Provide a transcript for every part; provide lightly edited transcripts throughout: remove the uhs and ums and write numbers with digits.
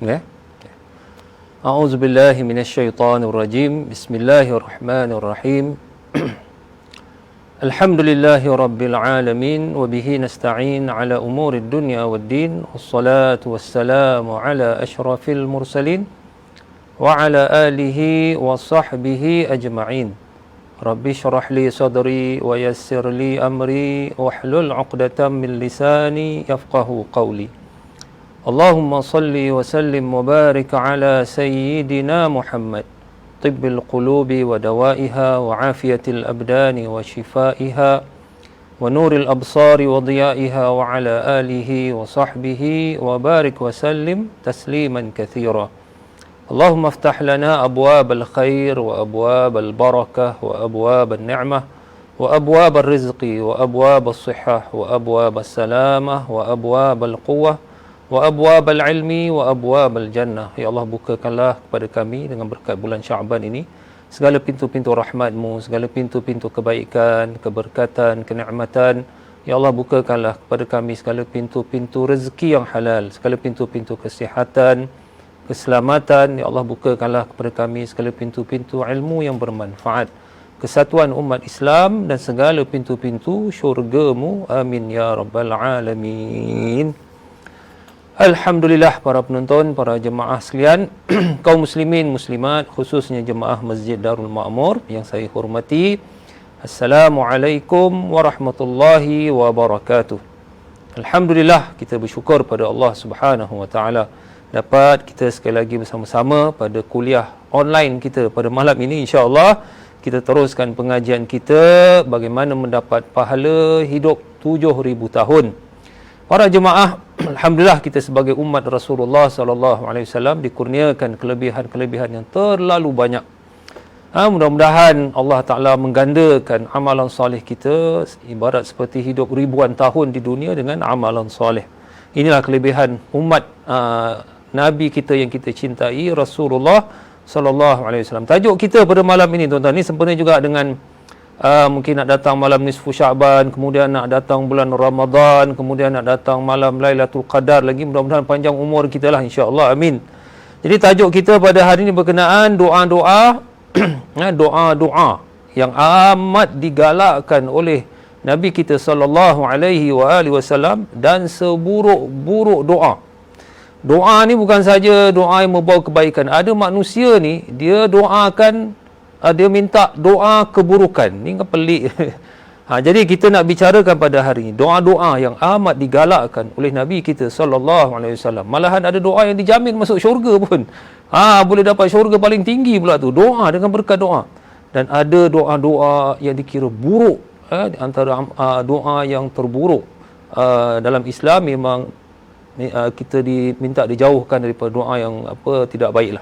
Ya. A'udzu billahi minasyaitonir rajim. Bismillahirrahmanirrahim. Alhamdulillahi rabbil alamin wa bihi nasta'in ala umurid dunya waddin. Wassalatu wassalamu ala asyrafil mursalin wa ala alihi wa sahbihi ajma'in. Rabbi syrah li sadri wa yassir li amri wahlul 'uqdatam min lisani yafqahu qawli. Allahumma salli wa sallim wa barik ala sayyidina Muhammad tibbil qulubi wa dawaiha wa afiyatil abdani wa shifaiha wa nuril absari wa diyaiha wa ala alihi wa sahbihi wa barik wa sallim tasliman kathira. Allahumma aftah lana abwab al-khair wa abwab al-barakah wa abwab al-ni'mah wa abwab al-rizqi wa abwab al-sihah wa abwab al-salamah wa abwab al-quwwah wa abwab al-ilmi wa abwab al-jannah. Ya Allah, bukakanlah kepada kami dengan berkat bulan Sya'ban ini segala pintu-pintu rahmat-Mu, segala pintu-pintu kebaikan, keberkatan, kenikmatan. Ya Allah, bukakanlah kepada kami segala pintu-pintu rezeki yang halal, segala pintu-pintu kesihatan, keselamatan. Ya Allah, bukakanlah kepada kami segala pintu-pintu ilmu yang bermanfaat, kesatuan umat Islam dan segala pintu-pintu syurga-Mu. Amin ya rabbal alamin. Alhamdulillah para penonton, para jemaah sekalian, kaum muslimin muslimat, khususnya jemaah Masjid Darul Ma'mur yang saya hormati. Assalamualaikum warahmatullahi wabarakatuh. Alhamdulillah, kita bersyukur pada Allah Subhanahu wa taala dapat kita sekali lagi bersama-sama pada kuliah online kita pada malam ini. Insya-Allah kita teruskan pengajian kita bagaimana mendapat pahala hidup 7,000 tahun. Para jemaah, alhamdulillah kita sebagai umat Rasulullah sallallahu alaihi wasallam dikurniakan kelebihan-kelebihan yang terlalu banyak. Mudah-mudahan Allah Taala menggandakan amalan soleh kita ibarat seperti hidup ribuan tahun di dunia dengan amalan soleh. Inilah kelebihan umat Nabi kita yang kita cintai, Rasulullah sallallahu alaihi wasallam. Tajuk kita pada malam ini tuan-tuan, ni sempena juga dengan mungkin nak datang malam nisfu Sya'ban, kemudian nak datang bulan Ramadan, kemudian nak datang malam Lailatul Qadar lagi. Mudah-mudahan panjang umur kita lah, insya-Allah, amin. Jadi tajuk kita pada hari ini berkenaan doa-doa doa-doa yang amat digalakkan oleh Nabi kita sallallahu alaihi wasallam dan seburuk-buruk doa. Doa ni bukan saja doa yang membawa kebaikan. Ada manusia ni dia doakan, dia minta doa keburukan. Ni kan pelik. Jadi kita nak bicarakan pada hari ini doa-doa yang amat digalakkan oleh Nabi kita sallallahu alaihi wasallam. Malahan ada doa yang dijamin masuk syurga pun. Boleh dapat syurga paling tinggi pula tu. Doa dengan berkat doa. Dan ada doa-doa yang dikira buruk. Antara doa yang terburuk dalam Islam memang kita diminta dijauhkan daripada doa yang tidak baiklah.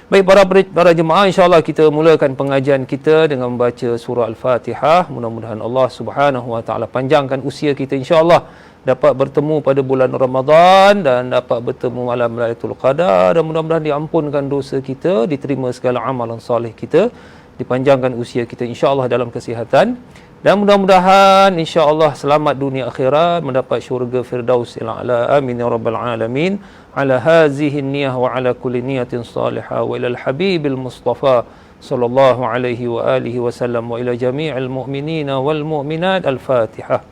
Baik para jemaah, insya-Allah kita mulakan pengajian kita dengan membaca surah Al-Fatihah. Mudah-mudahan Allah Subhanahu wa taala panjangkan usia kita, insya-Allah dapat bertemu pada bulan Ramadan dan dapat bertemu malam Lailatul Qadar, dan mudah-mudahan diampunkan dosa kita, diterima segala amalan soleh kita, dipanjangkan usia kita insya-Allah dalam kesihatan, dan mudah-mudahan insya-Allah selamat dunia akhirat, mendapat syurga Firdausil A'la. Amin ya rabbal alamin. Ala hazihi niyah wa ala kulli niyatin salihah wa ila al-habibil mustafa sallallahu alaihi wa alihi wa sallam wa ila jami'il mu'minina wal mu'minat. Al-Fatihah.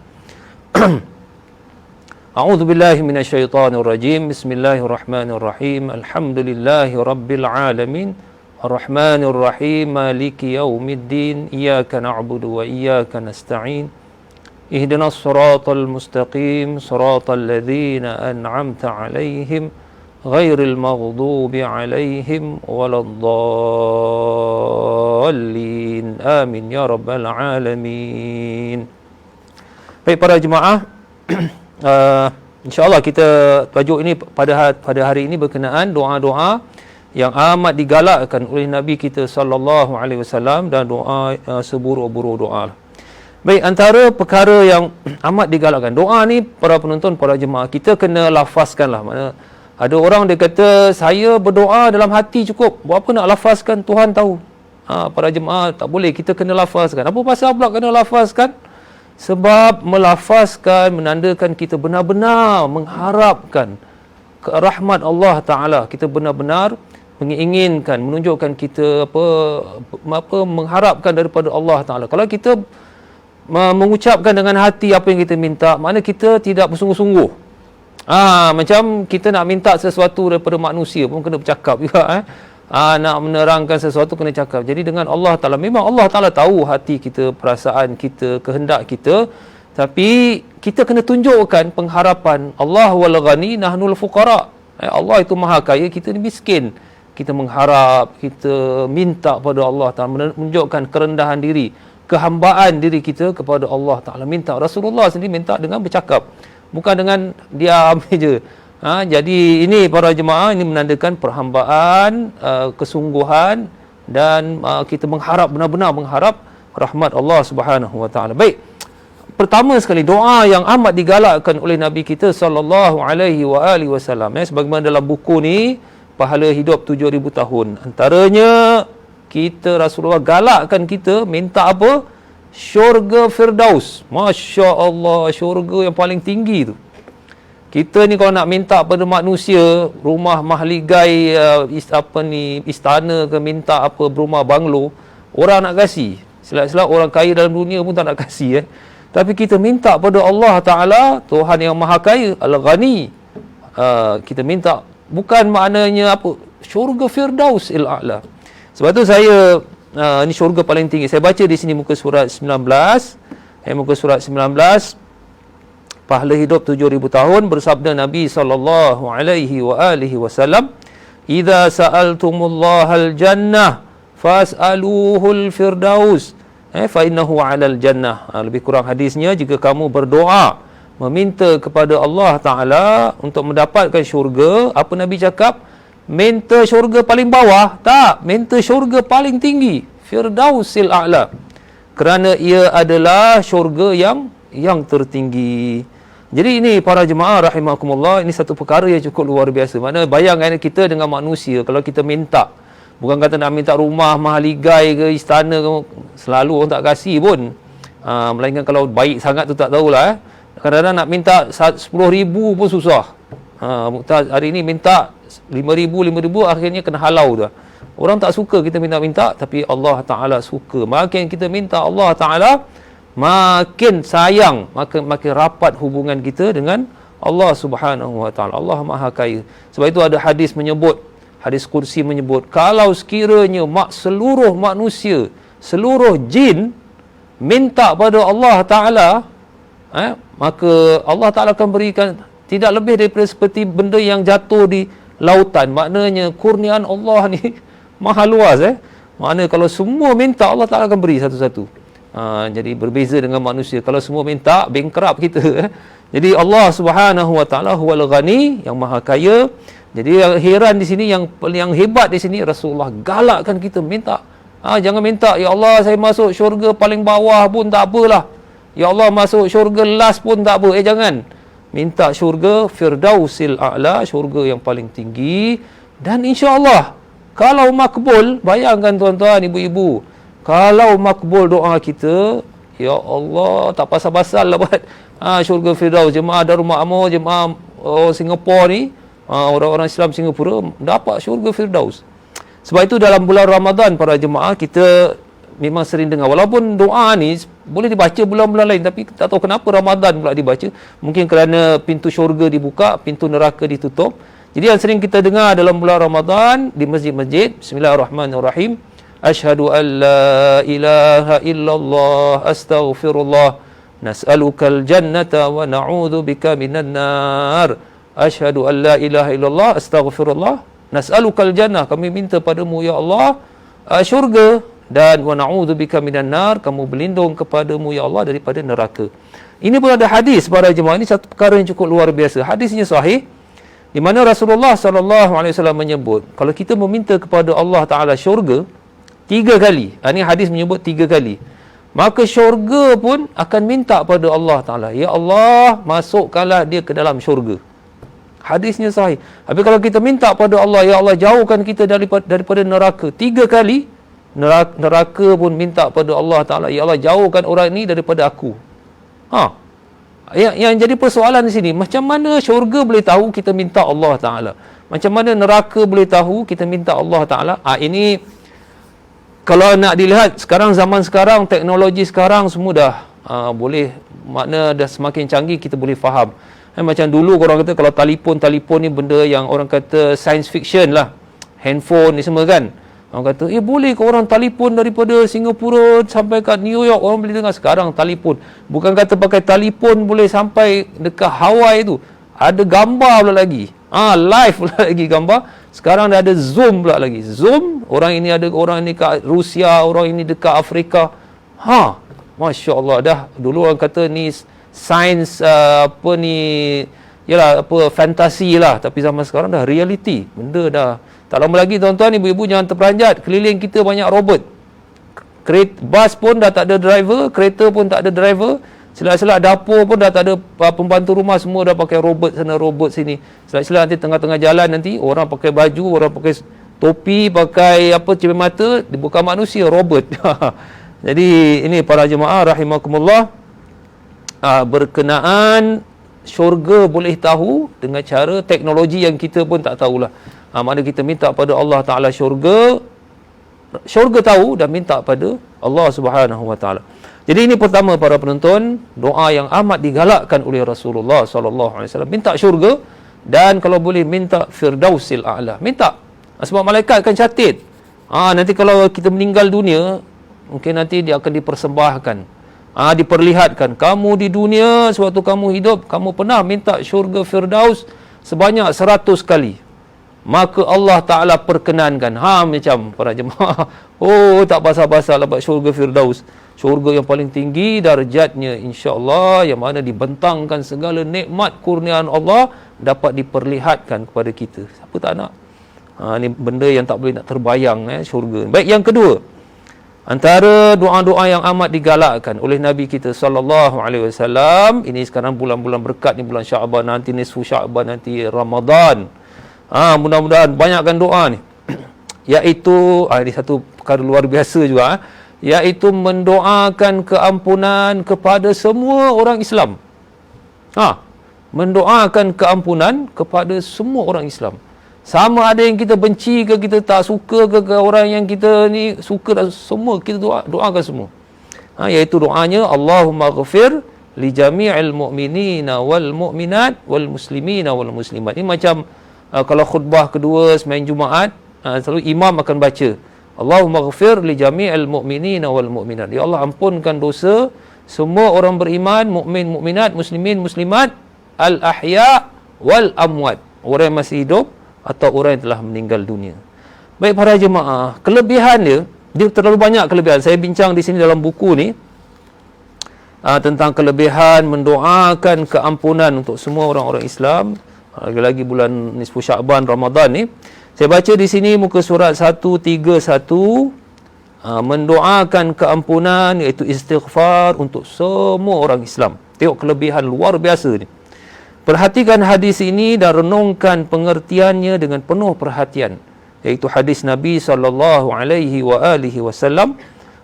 A'udzu billahi minasyaitonir rajim. Bismillahirrahmanirrahim. Alhamdulillahi rabbil alamin. Ar-Rahmanir Rahim. Maliki yaumiddin. Iyyaka na'budu wa iyyaka nasta'in. Ihdinas siratal mustaqim, siratal ladzina an'amta 'alaihim ghairil maghdubi 'alaihim waladdallin. Amin ya rabbal alamin. Baik para jemaah, insya-Allah kita tajuk ini pada hari ini berkenaan doa-doa yang amat digalakkan oleh Nabi kita sallallahu alaihi wasallam dan doa seburuk-buruk doa. Baik, antara perkara yang amat digalakkan doa ni para penonton, para jemaah, kita kena lafazkanlah. Mana ada orang dia kata saya berdoa dalam hati cukup, buat apa nak lafazkan, Tuhan tahu. Para jemaah, tak boleh, kita kena lafazkan. Apa pasal pula kena lafazkan? Sebab melafazkan menandakan kita benar-benar mengharapkan rahmat Allah Ta'ala, kita benar-benar menginginkan, menunjukkan kita mengharapkan daripada Allah Ta'ala. Kalau kita mengucapkan dengan hati apa yang kita minta, makna kita tidak bersungguh-sungguh. Macam kita nak minta sesuatu daripada manusia pun kena bercakap juga. Nak menerangkan sesuatu kena cakap. Jadi dengan Allah Ta'ala, memang Allah Ta'ala tahu hati kita, perasaan kita, kehendak kita, tapi kita kena tunjukkan pengharapan. Allah wal ghani nahnul fuqara. Allah itu maha kaya, kita ni miskin. Kita mengharap, kita minta pada Allah Ta'ala, menunjukkan kerendahan diri, kehambaan diri kita kepada Allah Ta'ala. Minta. Rasulullah sendiri minta dengan bercakap, bukan dengan diam je. Jadi ini para jemaah, ini menandakan perhambaan, kesungguhan, dan kita mengharap, benar-benar mengharap rahmat Allah Subhanahu Wa Ta'ala. Baik, pertama sekali, doa yang amat digalakkan oleh Nabi kita sallallahu alaihi wasallam, sebagaimana dalam buku ni Pahala Hidup 7,000 tahun. Antaranya, kita Rasulullah galakkan kita minta apa? Syurga Firdaus. Masya Allah, syurga yang paling tinggi tu. Kita ni kalau nak minta pada manusia rumah mahligai, istana ke, minta apa, rumah banglo, orang nak kasih. Silap-silap orang kaya dalam dunia pun tak nak kasih. Tapi kita minta pada Allah Ta'ala, Tuhan yang maha kaya, Al-Ghani. Kita minta, bukan maknanya apa, syurga Firdaus il-A'la. Sebab tu saya, ini syurga paling tinggi. Saya baca di sini muka surat 19. Muka surat 19, Pahala Hidup 7,000 tahun, bersabda Nabi sallallahu alaihi wasallam, "Idza sa'altumullahal jannah fas'aluhul firdaus, fa innahu 'alal jannah." Lebih kurang hadisnya, jika kamu berdoa meminta kepada Allah Ta'ala untuk mendapatkan syurga, apa Nabi cakap? Minta syurga paling bawah? Tak, minta syurga paling tinggi, Firdausil A'la. Kerana ia adalah syurga yang tertinggi. Jadi ini para jemaah rahimakumullah, ini satu perkara yang cukup luar biasa. Mana bayangkan kita dengan manusia, kalau kita minta, bukan kata nak minta rumah mahligai ke, istana ke, selalu orang tak kasih pun. Melainkan kalau baik sangat tu tak tahulah. Kadang-kadang nak minta 10,000 pun susah. Hari ini minta 5,000, akhirnya kena halau tu. Orang tak suka kita minta-minta, tapi Allah Ta'ala suka. Makin kita minta Allah Ta'ala, makin sayang, makin rapat hubungan kita dengan Allah Subhanahu Wa Ta'ala. Allah Maha Kaya. Sebab itu ada hadis menyebut, hadis kursi menyebut, kalau sekiranya seluruh manusia, seluruh jin minta pada Allah Ta'ala, maka Allah Ta'ala akan berikan tidak lebih daripada seperti benda yang jatuh di lautan. Maknanya kurniaan Allah ni maha luas. Maknanya kalau semua minta, Allah Ta'ala akan beri satu-satu. Jadi berbeza dengan manusia. Kalau semua minta, bankrupt kita. Jadi Allah Subhanahu Wa Ta'ala huwal ghani, yang maha kaya. Jadi yang heran di sini, yang hebat di sini, Rasulullah galakkan kita minta. Jangan minta, ya Allah saya masuk syurga paling bawah pun tak apalah. Ya Allah masuk syurga last pun tak apa. Jangan. Minta syurga Firdausil A'la, syurga yang paling tinggi. Dan insya-Allah kalau makbul, bayangkan tuan-tuan, ibu-ibu, kalau makbul doa kita, ya Allah, tak pasal-pasal lah buat syurga Firdaus. Jemaah Darul Ma'amur, jemaah Singapura ni, orang-orang Islam Singapura dapat syurga Firdaus. Sebab itu dalam bulan Ramadan, para jemaah, kita memang sering dengar. Walaupun doa ni boleh dibaca bulan-bulan lain, tapi tak tahu kenapa Ramadan pula dibaca. Mungkin kerana pintu syurga dibuka, pintu neraka ditutup. Jadi yang sering kita dengar dalam bulan Ramadan di masjid-masjid, Bismillahirrahmanirrahim. Ashhadu an la ilaha illallah astaghfirullah nas'alukal jannata wa na'udzu bika minan nar. Ashhadu an la ilaha illallah astaghfirullah nas'alukal jannah, kami minta padamu ya Allah syurga, dan wa na'udzu bika minan nar, kamu berlindung kepadamu ya Allah daripada neraka. Ini pun ada hadis para jemaah. Ini satu perkara yang cukup luar biasa. Hadisnya sahih, di mana Rasulullah sallallahu alaihi wasallam menyebut, kalau kita meminta kepada Allah Ta'ala syurga 3 kali, ini hadis menyebut 3 kali, maka syurga pun akan minta pada Allah Ta'ala, ya Allah masukkanlah dia ke dalam syurga. Hadisnya sahih. Tapi kalau kita minta pada Allah, ya Allah jauhkan kita daripada neraka 3 kali, neraka pun minta pada Allah Ta'ala, ya Allah jauhkan orang ini daripada aku. Yang jadi persoalan di sini, macam mana syurga boleh tahu, kita minta Allah Ta'ala. Macam mana neraka boleh tahu, kita minta Allah Ta'ala. Ini kalau nak dilihat sekarang, zaman sekarang, teknologi sekarang semua dah boleh, makna dah semakin canggih, kita boleh faham. Macam dulu orang kata kalau telefon ni benda yang orang kata science fiction lah. Handphone ni semua kan. Orang kata, boleh ke orang telefon daripada Singapura sampai kat New York, orang boleh dengar. Sekarang telefon, bukan kata pakai telefon boleh sampai dekat Hawaii tu. Ada gambar pula lagi. Live pula lagi gambar. Sekarang dah ada Zoom pula lagi. Zoom, orang ini kat Rusia, orang ini dekat Afrika. Masya Allah, dah dulu orang kata ni sains fantasi lah, tapi zaman sekarang dah reality. Benda dah tak lama lagi, tuan-tuan, ibu-ibu jangan terperanjat, keliling kita banyak robot. Bas pun dah tak ada driver, kereta pun tak ada driver, selak-selak dapur pun dah tak ada pembantu rumah, semua dah pakai robot sana, robot sini. Selak-selak nanti tengah-tengah jalan nanti orang pakai baju, orang pakai topi, pakai cermin mata, bukan manusia, robot. Jadi ini para jemaah rahimakumullah, berkenaan syurga boleh tahu dengan cara teknologi yang kita pun tak tahulah. Maknanya kita minta pada Allah Ta'ala syurga tahu, dan minta pada Allah Subhanahu Wa Ta'ala. Jadi ini pertama para penonton, doa yang amat digalakkan oleh Rasulullah SAW. Minta syurga, dan kalau boleh minta Firdausil A'la. Minta. Sebab malaikat akan catat. Nanti kalau kita meninggal dunia, mungkin nanti dia akan dipersembahkan. Diperlihatkan, kamu di dunia sewaktu kamu hidup, kamu pernah minta syurga Firdaus sebanyak 100 kali. Maka Allah Ta'ala perkenankan. Macam para jemaah, tak basah-basah lah buat syurga Firdaus. Syurga yang paling tinggi darjatnya, insya-Allah, yang mana dibentangkan segala nikmat kurniaan Allah dapat diperlihatkan kepada kita. Siapa tak nak? Ni benda yang tak boleh nak terbayang, syurga. Baik, yang kedua, antara doa-doa yang amat digalakkan oleh Nabi kita sallallahu alaihi wasallam, ini sekarang bulan-bulan berkat ni, bulan Syaban, nanti nisfu Syaban, nanti Ramadan. Mudah-mudahan banyakkan doa ni. Iaitu, ini satu perkara luar biasa juga, iaitu mendoakan keampunan kepada semua orang Islam. Mendoakan keampunan kepada semua orang Islam. Sama ada yang kita benci ke, kita tak suka ke orang yang kita ni suka, dan semua kita doakan semua. Iaitu doanya, Allahumma ghafir li jami'il mu'minina wal mu'minat wal muslimina wal muslimat. Ini macam kalau khutbah kedua semain Jumaat, selalu imam akan baca, Allahumma ghafir li jami'il mu'minina wal mu'minat. Ya Allah, ampunkan dosa semua orang beriman, mukmin, mukminat, muslimin, muslimat, al-ahya wal amwat, orang yang masih hidup atau orang yang telah meninggal dunia. Baik para jemaah, kelebihan dia terlalu banyak kelebihan. Saya bincang di sini dalam buku ni tentang kelebihan mendoakan keampunan untuk semua orang-orang Islam. Lagi-lagi bulan nisfu Syaban, Ramadan ni. Saya baca di sini muka surat 131, mendoakan keampunan, iaitu istighfar untuk semua orang Islam. Tengok kelebihan luar biasa ni. Perhatikan hadis ini dan renungkan pengertiannya dengan penuh perhatian. Iaitu hadis Nabi SAW,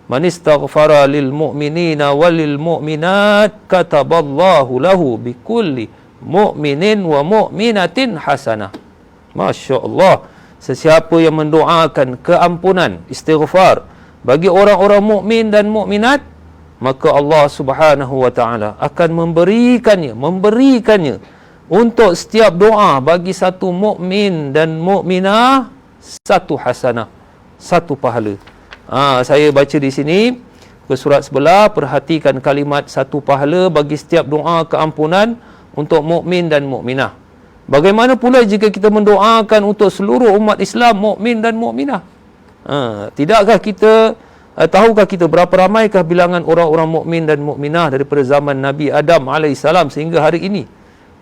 man istaghfara lil mu'minina walil mu'minat kataballahu lahu bikulli mu'minin wa mu'minatin hasanah. Masya Allah. Sesiapa yang mendoakan keampunan, istighfar bagi orang-orang mukmin dan mukminat, maka Allah Subhanahu wa taala akan memberikannya untuk setiap doa bagi satu mukmin dan mukminah satu hasanah, satu pahala. Saya baca di sini ke surat sebelah, perhatikan kalimat satu pahala bagi setiap doa keampunan untuk mukmin dan mukminah. Bagaimana pula jika kita mendoakan untuk seluruh umat Islam, mukmin dan mukminah? Tidakkah kita tahukah kita berapa ramaikah bilangan orang-orang mukmin dan mukminah daripada zaman Nabi Adam alaihissalam sehingga hari ini?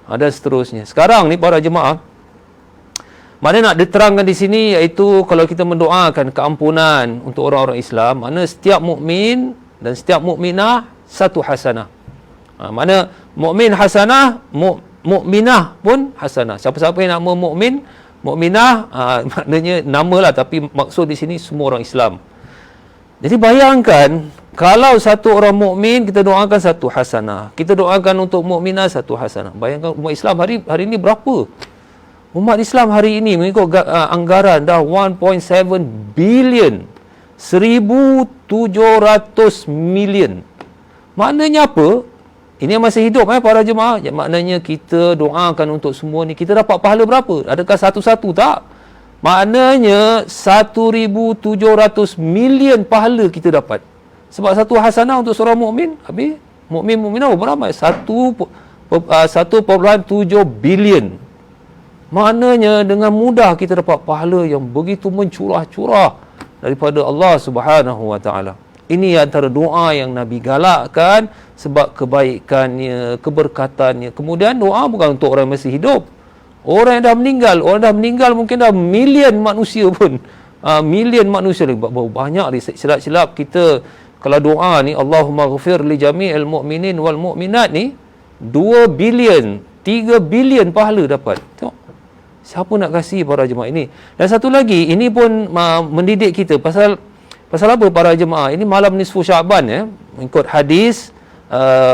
Dan seterusnya. Sekarang ni para jemaah, mana nak diterangkan di sini, iaitu kalau kita mendoakan keampunan untuk orang-orang Islam, mana setiap mukmin dan setiap mukminah satu hasanah. Mana mukmin hasanah, mukminah pun hasanah. Siapa-siapa yang nama mukmin, mukminah, maknanya namalah, tapi maksud di sini semua orang Islam. Jadi bayangkan Kalau satu orang mukmin, kita doakan satu hasanah. Kita doakan untuk mukminah satu hasanah. Bayangkan umat Islam hari ini berapa? Umat Islam hari ini mengikut anggaran dah 1.7 billion. 1,700 million. Maknanya apa? Ini yang masih hidup para jemaah. Maknanya kita doakan untuk semua ni. Kita dapat pahala berapa? Adakah satu-satu? Tak. Maknanya 1,700 million pahala kita dapat. Sebab satu hasanah untuk seorang mukmin, habis mukminah berapa ramai? 1.7 billion. Maknanya dengan mudah kita dapat pahala yang begitu mencurah-curah daripada Allah Subhanahu wa taala. Ini antara doa yang Nabi galakkan sebab kebaikannya, keberkatannya. Kemudian doa bukan untuk orang yang masih hidup. Orang yang dah meninggal, mungkin dah million manusia pun. Million manusia lagi. Banyak ni silap-silap kita kalau doa ni Allahumma ghafir li jami'il mu'minin wal mu'minat ni 2 billion, 3 billion pahala dapat. Tengok. Siapa nak kasih para jemaah ini? Dan satu lagi, ini pun mendidik kita pasal apa para jemaah? Ini malam nisfu Syaban mengikut hadis.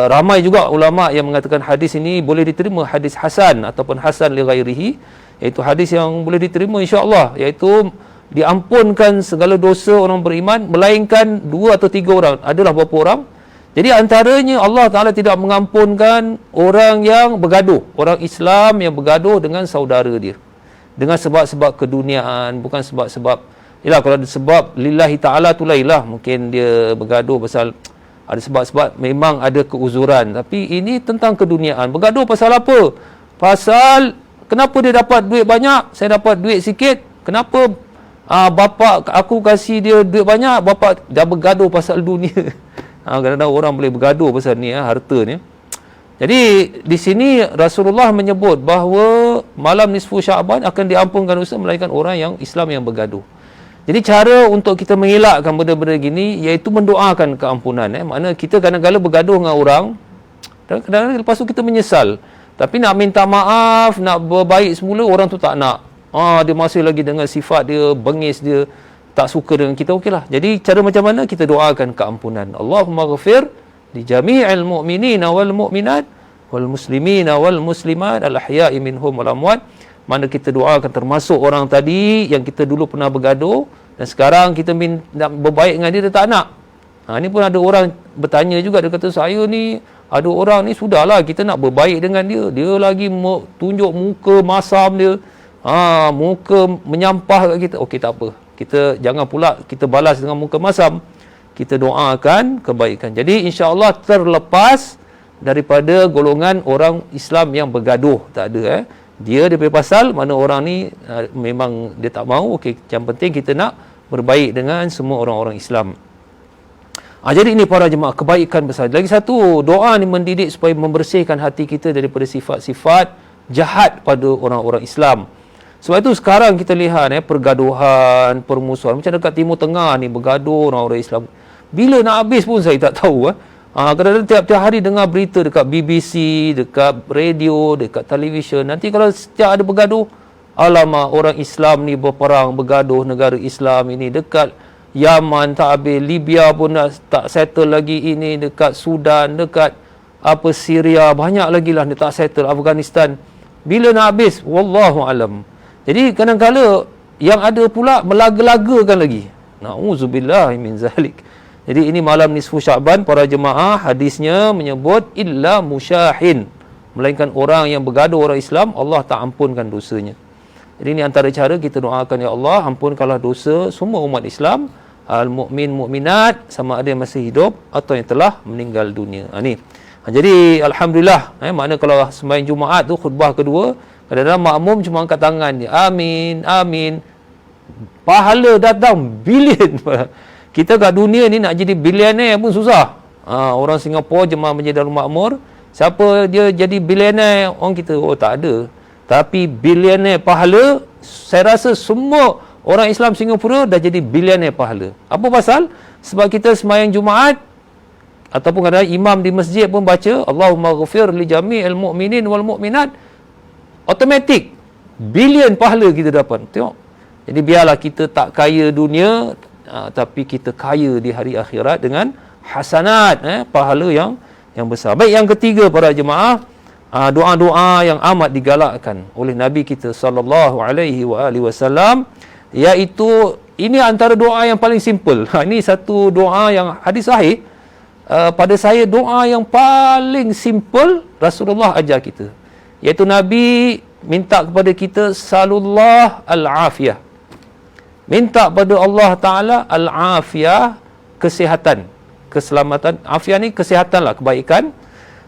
Ramai juga ulama yang mengatakan hadis ini boleh diterima, hadis hasan ataupun hasan li ghairihi, iaitu hadis yang boleh diterima insya-Allah, iaitu diampunkan segala dosa orang beriman melainkan 2 atau 3 orang. Adalah berapa orang? Jadi antaranya Allah Taala tidak mengampunkan orang yang bergaduh, orang Islam yang bergaduh dengan saudara dia. Dengan sebab-sebab keduniaan, bukan sebab-sebab kalau ada sebab lillahi ta'ala tu lainlah. Mungkin dia bergaduh pasal ada sebab-sebab memang ada keuzuran. Tapi ini tentang keduniaan. Bergaduh pasal apa? Pasal kenapa dia dapat duit banyak, saya dapat duit sikit. Kenapa bapa aku kasih dia duit banyak, bapa dah bergaduh pasal dunia. Kadang-kadang orang boleh bergaduh pasal ni, harta ni. Jadi di sini Rasulullah menyebut bahawa malam nisfu Syaban akan diampunkan dosa melainkan orang yang Islam yang bergaduh. Jadi cara untuk kita mengelakkan benda-benda gini iaitu mendoakan keampunan. Maknanya kita kadang-kadang bergaduh dengan orang, dan kadang-kadang lepas tu kita menyesal. Tapi nak minta maaf, nak berbaik semula, orang tu tak nak. Dia masih lagi dengan sifat dia, bengis dia, tak suka dengan kita. Okeylah. Jadi cara macam mana kita doakan keampunan? Allahumma ghafir li jami'il mu'minina wal mu'minat wal muslimina wal muslimat al ahya'i minhum wal amwat. Mana kita doakan termasuk orang tadi yang kita dulu pernah bergaduh dan sekarang kita nak berbaik dengan dia tak nak. Ini pun ada orang bertanya juga, dia kata saya ni ada orang ni sudahlah kita nak berbaik dengan dia, dia lagi tunjuk muka masam dia, muka menyampah kat kita. Okey, tak apa, kita jangan pula kita balas dengan muka masam, kita doakan kebaikan. Jadi insya-Allah terlepas daripada golongan orang Islam yang bergaduh. Tak ada dia punya pasal mana orang ni memang dia tak mahu. Okey, yang penting kita nak berbaik dengan semua orang-orang Islam. Jadi ini para jemaah, kebaikan besar. Lagi satu, doa ni mendidik supaya membersihkan hati kita daripada sifat-sifat jahat pada orang-orang Islam. Sebab itu sekarang kita lihat pergaduhan, permusuhan macam dekat Timur Tengah ni, bergaduh orang-orang Islam. Bila nak habis pun saya tak tahu. Kadang-kadang tiap-tiap hari dengar berita dekat BBC, dekat radio, dekat televisyen. Nanti kalau setiap ada bergaduh, alamak orang Islam ni berperang, bergaduh negara Islam ini. Dekat Yaman tak habis, Libya pun tak settle lagi ini, dekat Sudan, dekat Syria, banyak lagi lah dia tak settle, Afghanistan. Bila nak habis? Wallahu alam. Jadi kadang-kadang yang ada pula melaga-lagakan lagi. Na'udzubillah min zalik. Jadi ini malam nisfu Syaban para jemaah, hadisnya menyebut illa musyahin, melainkan orang yang bergaduh orang Islam, Allah tak ampunkan dosanya. Jadi ini antara cara kita doakan, ya Allah ampunkanlah dosa semua umat Islam, al-mu'min mu'minat, sama ada yang masih hidup atau yang telah meninggal dunia. Jadi alhamdulillah, makna kalau sembahyang Jumaat tu khutbah kedua, kadang-kadang makmum cuma angkat tangan je, amin, amin. Pahala datang bilion. Kita kat dunia ni nak jadi bilioner pun susah. Orang Singapura jemaah Masjid Darul Makmur, siapa dia jadi bilioner? Orang kita, tak ada. Tapi bilioner pahala, saya rasa semua orang Islam Singapura dah jadi bilioner pahala. Apa pasal? Sebab kita sembahyang Jumaat, ataupun kadang imam di masjid pun baca Allahumma ghafir li jami'il mu'minin wal mu'minat, automatik bilion pahala kita dapat. Tengok. Jadi biarlah kita tak kaya dunia, tapi kita kaya di hari akhirat dengan hasanat, pahala yang besar. Baik, yang ketiga para jemaah, doa-doa yang amat digalakkan oleh Nabi kita sallallahu alaihi wasallam, iaitu ini antara doa yang paling simple. Ini satu doa yang hadis sahih. Pada saya doa yang paling simple Rasulullah ajar kita, iaitu Nabi minta kepada kita salullah al-afiyah. Minta pada Allah Ta'ala al-afiyah, kesihatan, keselamatan. Afiah ni kesihatan lah, kebaikan.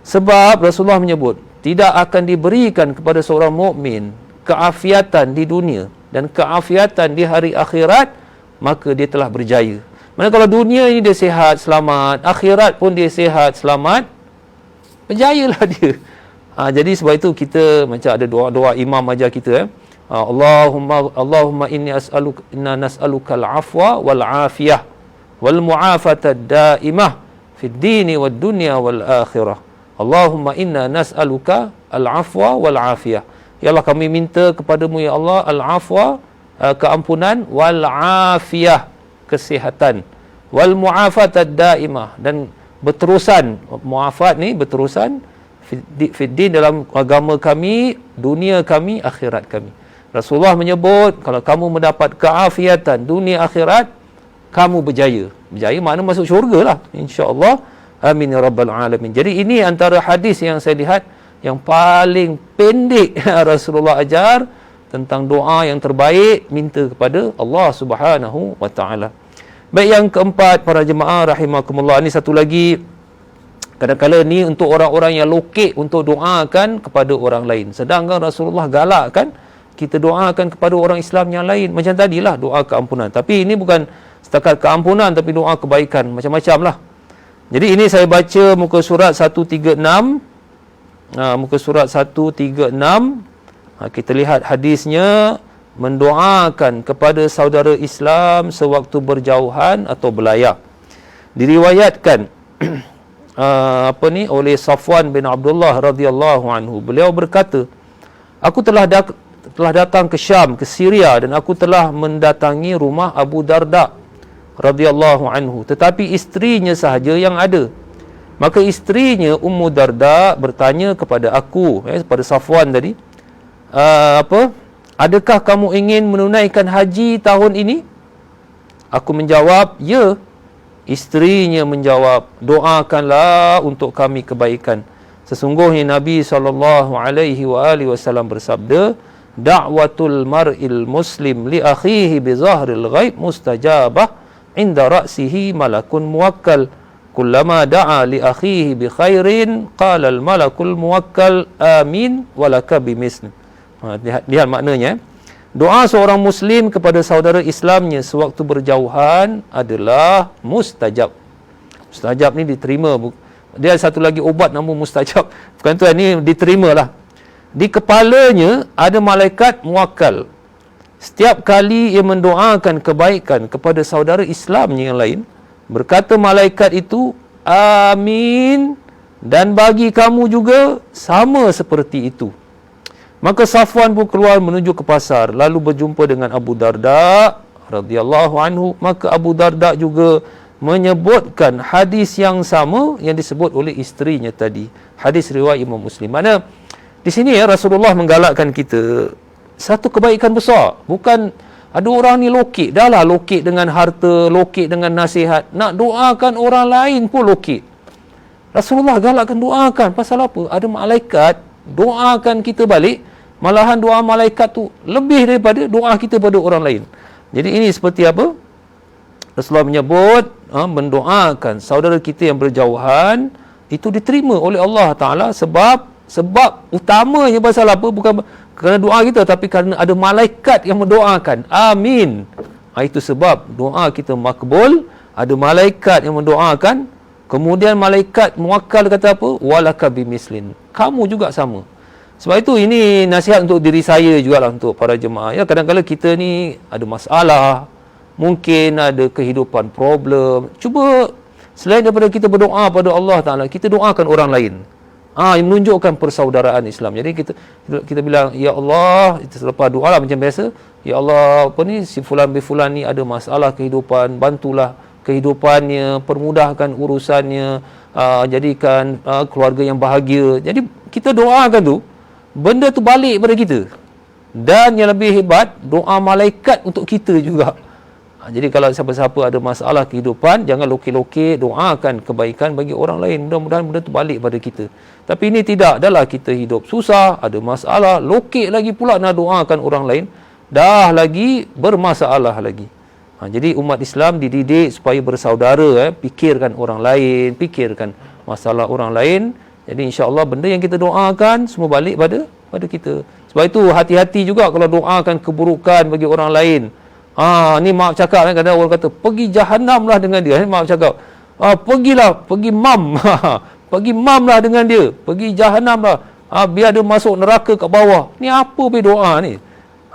Sebab Rasulullah menyebut, tidak akan diberikan kepada seorang mukmin keafiatan di dunia dan keafiatan di hari akhirat, maka dia telah berjaya. Mana kalau dunia ini dia sihat, selamat, akhirat pun dia sihat, selamat, berjayalah dia. Jadi sebab itu kita macam ada doa-doa imam ajar kita, Allahumma inna nas'aluka al-afwa wal afiyah wal mu'afata daimah fid dini wad dunya wal akhirah. Allahumma inna nas'aluka al-afwa wal afiyah. Ya Allah, kami minta kepadamu ya Allah al-afwa, keampunan, wal afiyah, kesihatan, wal mu'afata daimah, dan berterusan. Mu'afat ni berterusan fid din, dalam agama kami, dunia kami, akhirat kami. Rasulullah menyebut, kalau kamu mendapat keafiatan dunia akhirat, kamu berjaya. Berjaya makna masuk syurga lah, insya-Allah. Amin ya rabbal alamin. Jadi ini antara hadis yang saya lihat yang paling pendek Rasulullah ajar tentang doa yang terbaik, minta kepada Allah Subhanahu wa taala. Baik, yang keempat para jemaah rahimakumullah, ini satu lagi, kadang-kadang ni untuk orang-orang yang lokek untuk doakan kepada orang lain, sedangkan Rasulullah galakkan kita doakan kepada orang Islam yang lain. Macam tadilah doa keampunan, tapi ini bukan setakat keampunan, tapi doa kebaikan, macam-macam lah. Jadi ini saya baca muka surat 136, muka surat 136, kita lihat hadisnya, mendoakan kepada saudara Islam sewaktu berjauhan atau belayar. Diriwayatkan oleh Safwan bin Abdullah radhiyallahu anhu. Beliau berkata, aku telah datang ke Syam, ke Syria, dan aku telah mendatangi rumah Abu Darda radhiyallahu anhu, tetapi isterinya sahaja yang ada. Maka isterinya Ummu Darda bertanya kepada aku, kepada Safwan tadi, adakah kamu ingin menunaikan haji tahun ini? Aku menjawab, ya. Isterinya menjawab, doakanlah untuk kami kebaikan. Sesungguhnya Nabi SAW bersabda, da'watul mar'il muslim li akhihi bi zahril ghaib mustajabah inda ra'sihi malakun muwakkal. Kullama da'a li akhihi bi khairin qala al malakul muwakkal amin walaka bimisl. Lihat maknanya. Doa seorang muslim kepada saudara Islamnya sewaktu berjauhan adalah mustajab. Mustajab ni diterima. Dia ada satu lagi obat nama mustajab. Bukan tu, ni diterimalah. Di kepalanya ada malaikat muwakkal. Setiap kali ia mendoakan kebaikan kepada saudara Islamnya yang lain, berkata malaikat itu, amin, dan bagi kamu juga sama seperti itu. Maka Safwan pun keluar menuju ke pasar, lalu berjumpa dengan Abu Darda radhiyallahu anhu. Maka Abu Darda juga menyebutkan hadis yang sama yang disebut oleh isterinya tadi. Hadis riwayat Imam Muslim. Mana di sini Rasulullah menggalakkan kita satu kebaikan besar. Bukan ada orang ni lokek, dah lah lokek dengan harta, lokek dengan nasihat, nak doakan orang lain pun lokek. Rasulullah galakkan doakan. Pasal apa? Ada malaikat doakan kita balik, malahan doa malaikat tu lebih daripada doa kita pada orang lain. Jadi ini seperti apa? Rasulullah menyebut mendoakan saudara kita yang berjauhan itu diterima oleh Allah Ta'ala sebab utamanya pasal apa? Bukan kerana doa kita, tapi kerana ada malaikat yang mendoakan. Amin. Itu sebab doa kita makbul, ada malaikat yang mendoakan. Kemudian malaikat muwakkal kata apa? Walaka bimislin. Kamu juga sama. Sebab itu ini nasihat untuk diri saya jugalah, untuk para jemaah. Ya, kadang-kadang kita ni ada masalah, mungkin ada kehidupan problem. Cuba selain daripada kita berdoa pada Allah Ta'ala, kita doakan orang lain. Yang menunjukkan persaudaraan Islam. Jadi kita bilang, ya Allah, selepas doa lah macam biasa, ya Allah, si fulan bi fulan ni ada masalah kehidupan, bantulah kehidupannya, permudahkan urusannya, jadikan keluarga yang bahagia. Jadi kita doakan tu, benda tu balik pada kita. Dan yang lebih hebat, doa malaikat untuk kita juga. Jadi kalau siapa-siapa ada masalah kehidupan, jangan lokek-lokek, doakan kebaikan bagi orang lain. Mudah-mudahan benda tu balik pada kita. Tapi ini tidak, adalah kita hidup susah, ada masalah, lokek lagi pula nak doakan orang lain, dah lagi bermasalah lagi. Jadi umat Islam dididik supaya bersaudara, fikirkan orang lain, fikirkan masalah orang lain. Jadi insya-Allah benda yang kita doakan semua balik pada kita. Sebab itu hati-hati juga kalau doakan keburukan bagi orang lain. Ni maaf cakap kan, kadang orang kata pergi jahanamlah dengan dia. Maaf cakap. Pergi mam. Pergi mam lah dengan dia. Pergi jahanamlah. Biar dia masuk neraka kat bawah. Ni apa berdoa ni?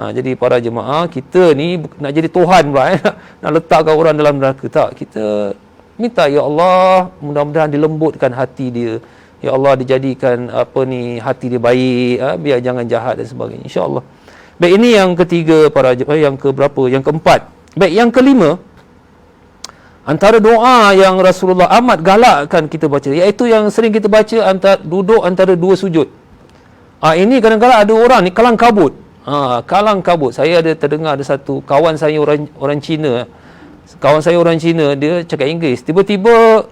Jadi para jemaah, kita ni nak jadi Tuhan pula, nak letakkan orang dalam neraka. Tak, kita minta ya Allah, mudah-mudahan dilembutkan hati dia. Ya Allah, dijadikan hati dia baik, biar jangan jahat dan sebagainya, insya-Allah. Baik, ini yang ketiga para jemaah. Yang keberapa? Yang keempat. Baik, yang kelima, antara doa yang Rasulullah amat galakkan kita baca, iaitu yang sering kita baca duduk antara dua sujud. Ini kadang-kadang ada orang ni kalang kabut. Kalang kabut. Saya ada terdengar ada satu kawan saya orang Cina. Kawan saya orang Cina, dia cakap Inggeris. Tiba-tiba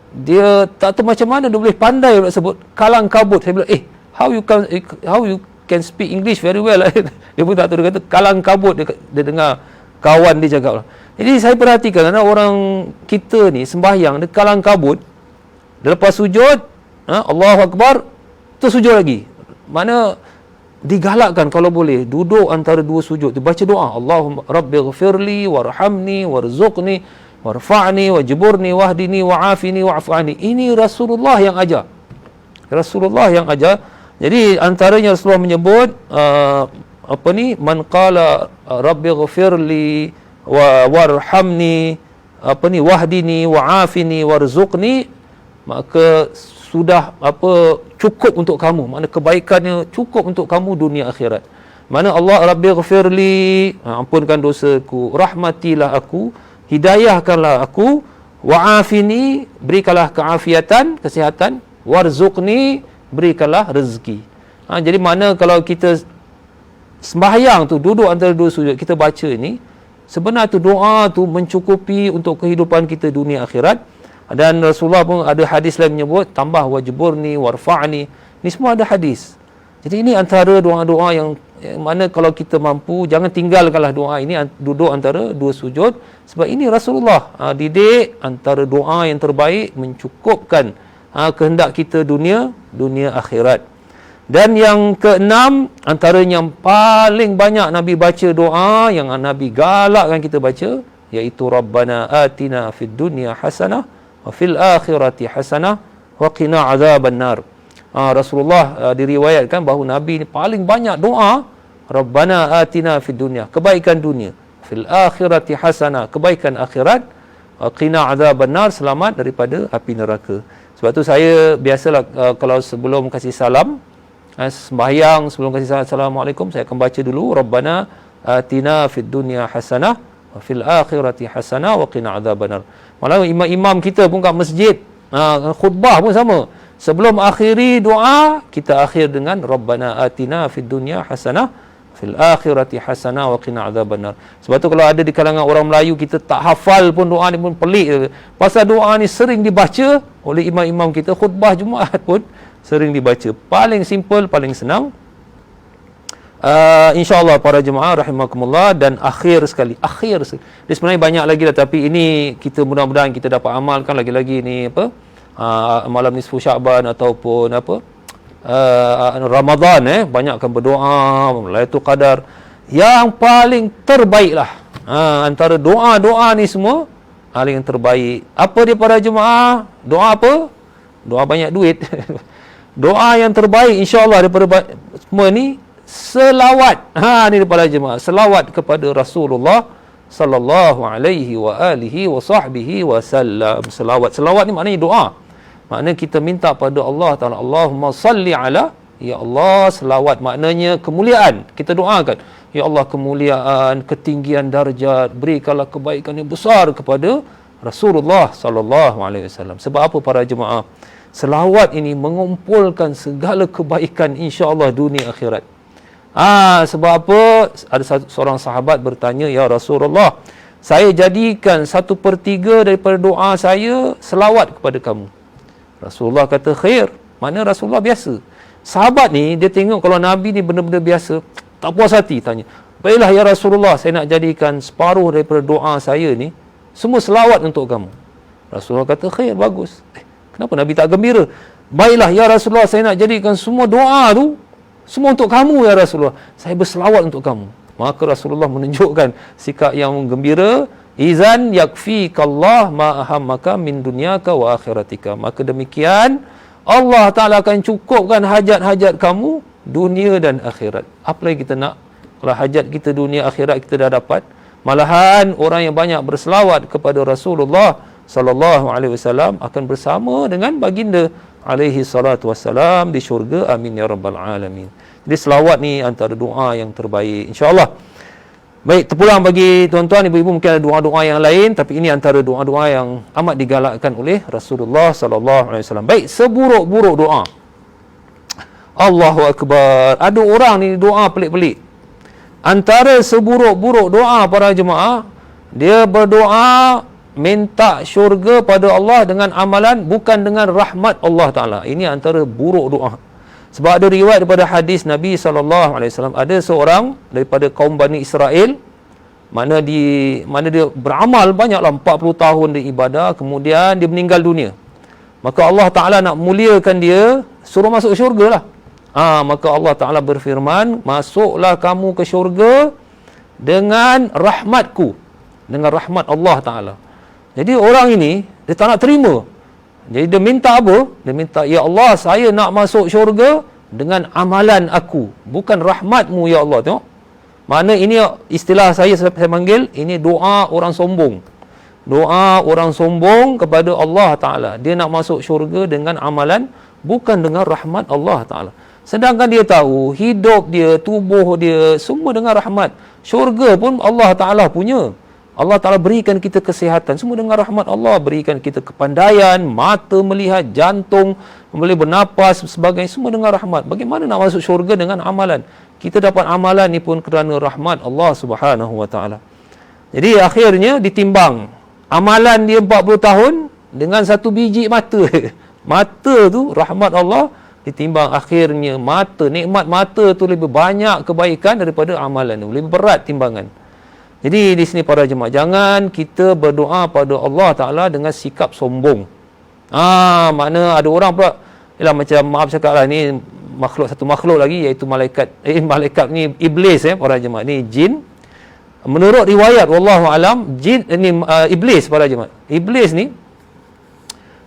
dia tak tahu macam mana dia boleh pandai nak sebut kalang kabut. Saya bilang, how you can speak English very well. Dia pun tak tahu, dia kata kalang kabut. Dia dengar kawan dia cakap lah. Jadi saya perhatikan orang kita ni sembahyang, dia kalang kabut. Dia lepas sujud, Allahu Akbar, tersujud lagi. Mana digalakkan kalau boleh duduk antara dua sujud, dibaca doa, Allahumma rabbighfirli warhamni warzuqni warfa'ni wajburni wahdini wa'afini wa'afani. Ini Rasulullah yang ajar. Rasulullah yang ajar. Jadi antaranya Rasulullah menyebut man qala rabbighfirli warhamni wahdini wa'afini warzuqni, maka sudah cukup untuk kamu, makna kebaikannya cukup untuk kamu dunia akhirat. Mana Allah rabbighfirli, ampunkan dosaku, rahmatilah aku, hidayahkanlah aku, wa'afini, berikanlah keafiatan, kesihatan, warzuqni, berikanlah rezeki. Jadi mana kalau kita sembahyang tu duduk antara dua sujud, kita baca ni, sebenarnya tu doa tu mencukupi untuk kehidupan kita dunia akhirat. Dan Rasulullah pun ada hadis lain menyebut tambah wajburni warfa'ni. Ni semua ada hadis. Jadi ini antara doa-doa yang mana kalau kita mampu, jangan tinggalkanlah doa ini, duduk antara dua sujud, sebab ini Rasulullah didik antara doa yang terbaik mencukupkan kehendak kita dunia akhirat. Dan yang keenam, antara yang paling banyak Nabi baca doa, yang Nabi galakkan kita baca, iaitu Rabbana atina fid dunya hasanah wa fil akhirati hasanah wa qina azaban nar. Rasulullah diriwayatkan bahawa Nabi ni paling banyak doa Rabbana atina fid dunya, kebaikan dunia, fil akhirati hasanah, kebaikan akhirat, wa qina azaban nar, selamat daripada api neraka. Sebab tu saya biasalah kalau sebelum kasih salam, sembahyang, sebelum kasih salam, Assalamualaikum, saya akan baca dulu Rabbana atina fid dunya hasanah wa fil akhirati hasanah wa qina azaban nar. Malah imam-imam kita pun kat masjid, khutbah pun sama. Sebelum akhiri doa, kita akhir dengan Rabbana atina fid dunya hasanah fil akhirati hasanah wa qina azabannar. Sebab tu kalau ada di kalangan orang Melayu, kita tak hafal pun doa ni pun pelik. Pasal doa ni sering dibaca oleh imam-imam kita, khutbah Jumaat pun sering dibaca. Paling simple, paling senang. InsyaAllah para jemaah rahimakumullah. Dan akhir sekali, dia sebenarnya banyak lagi lah, tapi ini kita mudah-mudahan kita dapat amalkan. Lagi-lagi ni malam nisfu Sya'ban ataupun Ramadan, banyakkan berdoa, Lailatul Qadar. Yang paling terbaik lah antara doa-doa ni semua, paling yang terbaik apa dia para jemaah? Doa apa? Doa banyak duit. Doa yang terbaik insya-Allah daripada semua ni, selawat. Ni para jemaah, selawat kepada Rasulullah sallallahu alaihi wa alihi wa sahbihi wasallam. Selawat ni maknanya doa. Maknanya kita minta pada Allah Ta'ala, Allahumma salli ala, ya Allah, selawat maknanya kemuliaan. Kita doakan, ya Allah, kemuliaan, ketinggian darjat, berikanlah kebaikan yang besar kepada Rasulullah sallallahu alaihi wasallam. Sebab apa para jemaah? Selawat ini mengumpulkan segala kebaikan insya-Allah dunia akhirat. Sebab apa? Ada seorang sahabat bertanya, "Ya Rasulullah, saya jadikan 1/3 daripada doa saya selawat kepada kamu." Rasulullah kata, "Khair." Mana Rasulullah biasa. Sahabat ni dia tengok kalau Nabi ni benda-benda biasa, tak puas hati, tanya, "Baiklah ya Rasulullah, saya nak jadikan separuh daripada doa saya ni semua selawat untuk kamu." Rasulullah kata, "Khair, bagus." Kenapa Nabi tak gembira? "Baiklah ya Rasulullah, saya nak jadikan semua doa tu semua untuk kamu ya Rasulullah. Saya berselawat untuk kamu." Maka Rasulullah menunjukkan sikap yang gembira, "Izan yakfikallah ma ahammaka min dunyaka wa akhiratika." Maka demikian Allah Ta'ala akan cukupkan hajat-hajat kamu dunia dan akhirat. Apa lagi kita nak? Kalau hajat kita dunia akhirat kita dah dapat, malahan orang yang banyak berselawat kepada Rasulullah sallallahu alaihi wasallam akan bersama dengan baginda alaihi salatu wassalam di syurga. Amin ya rabbal alamin. Jadi selawat ni antara doa yang terbaik, insya-Allah. Baik, terpulang bagi tuan-tuan, ibu-ibu, mungkin ada doa-doa yang lain, tapi ini antara doa-doa yang amat digalakkan oleh Rasulullah sallallahu alaihi wasallam. Baik, seburuk-buruk doa. Allahu akbar. Ada orang ni doa pelik-pelik. Antara seburuk-buruk doa para jemaah, dia berdoa minta syurga pada Allah dengan amalan bukan dengan rahmat Allah Taala. Ini antara buruk doa. Sebab ada riwayat daripada hadis Nabi SAW, ada seorang daripada kaum Bani Israel, mana dia beramal banyaklah, 40 tahun dia ibadah, kemudian dia meninggal dunia. Maka Allah Ta'ala nak muliakan dia, suruh masuk syurga lah. Maka Allah Ta'ala berfirman, "Masuklah kamu ke syurga dengan rahmatku," dengan rahmat Allah Ta'ala. Jadi orang ini, dia tak nak terima. Jadi dia minta apa? Dia minta, "Ya Allah, saya nak masuk syurga dengan amalan aku, bukan rahmatmu ya Allah." Tengok. Mana ini istilah saya panggil, ini doa orang sombong. Doa orang sombong kepada Allah Ta'ala. Dia nak masuk syurga dengan amalan, bukan dengan rahmat Allah Ta'ala. Sedangkan dia tahu, hidup dia, tubuh dia, semua dengan rahmat. Syurga pun Allah Ta'ala punya. Allah Ta'ala berikan kita kesihatan, semua dengan rahmat Allah. Berikan kita kepandaian, mata melihat, jantung, boleh bernapas, sebagainya, semua dengan rahmat. Bagaimana nak masuk syurga dengan amalan? Kita dapat amalan ni pun kerana rahmat Allah Subhanahu Wa Ta'ala. Jadi akhirnya ditimbang. Amalan dia 40 tahun dengan satu biji mata. Mata tu rahmat Allah ditimbang. Akhirnya mata, nikmat mata tu lebih banyak kebaikan daripada amalan tu. Lebih berat timbangan. Jadi di sini para jemaah, jangan kita berdoa pada Allah Ta'ala dengan sikap sombong. Makna ada orang pula, macam maaf cakap lah, ni satu makhluk lagi, iaitu malaikat. Malaikat ni iblis, para jemaah. Ni jin. Menurut riwayat, wallahu alam, jin ni iblis para jemaah. Iblis ni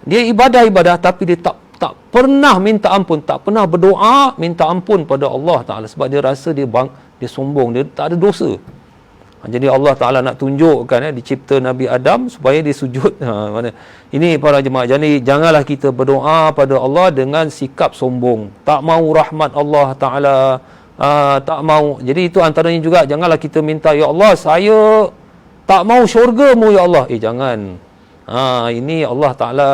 dia ibadah tapi dia tak pernah minta ampun, tak pernah berdoa minta ampun pada Allah Ta'ala, sebab dia rasa dia sombong, dia tak ada dosa. Jadi Allah Ta'ala nak tunjukkan dicipta Nabi Adam supaya dia sujud. Ini para jemaah, jadi janganlah kita berdoa pada Allah dengan sikap sombong, tak mau rahmat Allah Ta'ala, tak mau. Jadi itu antaranya juga, janganlah kita minta, "Ya Allah, saya tak mau syurga-Mu ya Allah." Jangan. Ini Allah Ta'ala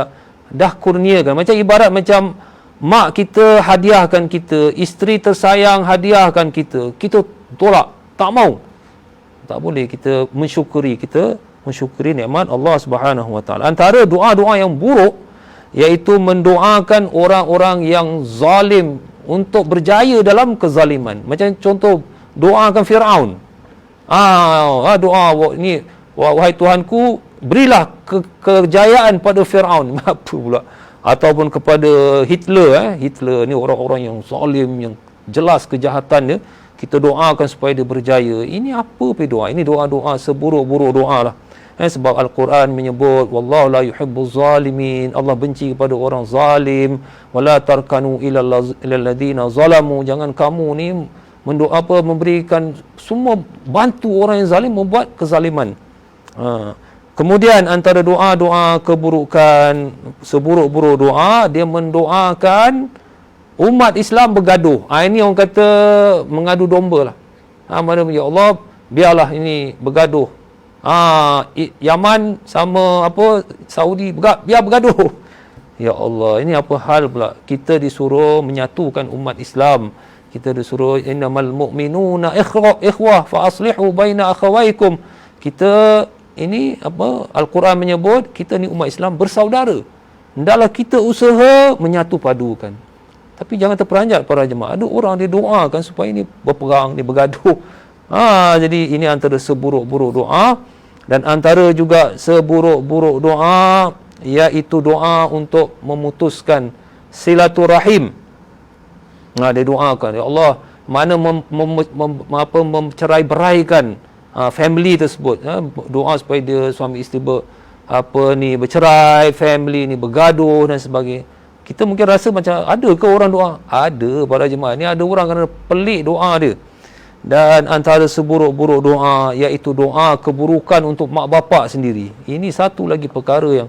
dah kurniakan. Macam ibarat macam mak kita hadiahkan kita, isteri tersayang hadiahkan kita, kita tolak, tak mau. Tak boleh. Kita mensyukuri nikmat Allah Subhanahu Wa Ta'ala. Antara doa-doa yang buruk iaitu mendoakan orang-orang yang zalim untuk berjaya dalam kezaliman. Macam contoh, doakan Firaun. Doa ni, "Wahai Tuhanku, berilah kejayaan pada Firaun." Apa pula? Ataupun kepada Hitler. Hitler ni orang-orang yang zalim, yang jelas kejahatan dia, kita doakan supaya dia berjaya. Ini apa doa? Ini doa-doa seburuk-buruk doa lah. Sebab Al-Quran menyebut, "Wallahu la yuhibbuz zalimin." Allah benci kepada orang zalim. "Wala tarkanu ilal ladzina zalamu." Jangan kamu ni memberikan semua, bantu orang yang zalim membuat kezaliman. Kemudian antara doa-doa keburukan, seburuk-buruk doa, dia mendoakan umat Islam bergaduh. Ini orang kata mengadu domba lah. Mana, "Ya Allah, biarlah ini bergaduh Yaman sama apa Saudi biar bergaduh. Ya Allah, ini apa hal pula? Kita disuruh menyatukan umat Islam. Kita disuruh innamal mu'minuna ikhwah fa aslihu baina akhawaykum. Kita ini apa Al-Quran menyebut kita ni umat Islam bersaudara. Hendaklah kita usaha menyatu padukan. Tapi jangan terperanjat para jemaah. Ada orang dia doakan supaya ini berperang, ni bergaduh. Jadi ini antara seburuk-buruk doa, dan antara juga seburuk-buruk doa iaitu doa untuk memutuskan silaturahim. Dia doakan, ya Allah, mana mencerai beraikan family tersebut. Doa supaya dia suami isteri bercerai, family ni bergaduh dan sebagainya. Kita mungkin rasa macam, ada ke orang doa? Ada para jemaah. Ni ada orang kerana pelik doa dia. Dan antara seburuk-buruk doa iaitu doa keburukan untuk mak bapak sendiri. Ini satu lagi perkara yang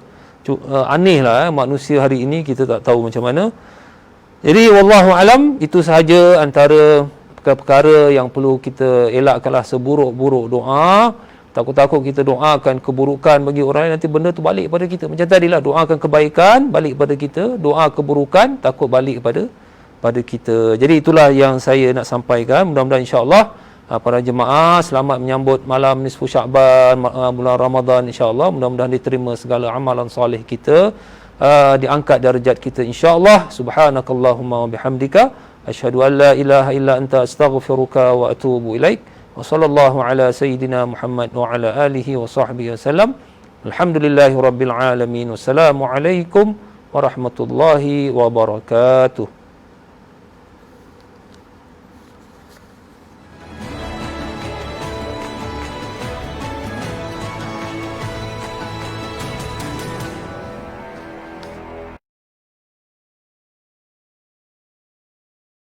aneh lah, manusia hari ini kita tak tahu macam mana. Jadi wallahu alam, itu sahaja antara perkara yang perlu kita elakkanlah, seburuk-buruk doa. Takut-takut kita doakan keburukan bagi orang lain, nanti benda tu balik pada kita. Macam tadilah, doakan kebaikan balik pada kita, doa keburukan takut balik pada kita. Jadi itulah yang saya nak sampaikan. Mudah-mudahan insya-Allah para jemaah selamat menyambut malam nisfu Sya'ban, bulan Ramadan insya-Allah. Mudah-mudahan diterima segala amalan soleh kita, diangkat darjat kita insya-Allah. Subhanakallahumma wa bihamdika asyhadu an la ilaha illa anta astaghfiruka wa atubu ilaik. Wa sallallahu ala sayyidina Muhammad wa ala alihi wa sahbihi wasallam. Alhamdulillahirabbil alamin. Wassalamu alaikum warahmatullahi wabarakatuh.